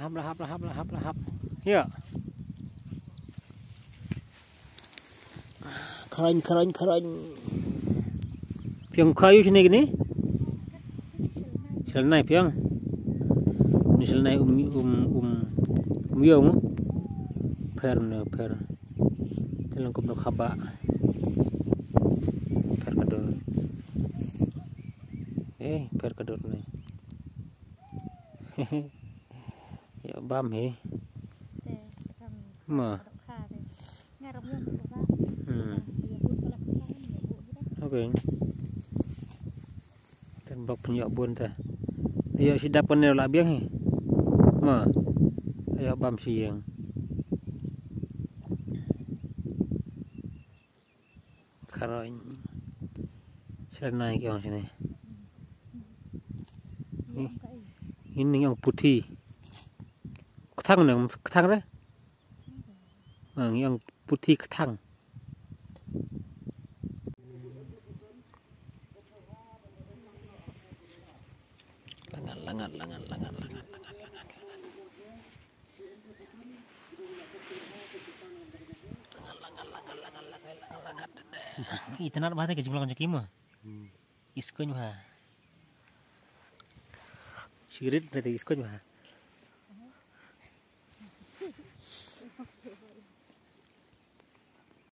Lahap. Ya. Keren. Piang kayu sini gini. Selnai piang. Ini selnai yong. Per. Dalam kubur khaba. Per kedor. Per kedor nih. Ya bam he. Mà. Oke. Tembak penyok bun ta. Ayo sidap penel la biang he. Ma. Ayo bam siang. Karoin. Selnai ke orang sini. Ini yang putih. Ketang deh. Yang putih ketang. Langat. Itenar bahasa ke jumlah konjaki mah. Iskon mah. Sirit berarti iskon mah.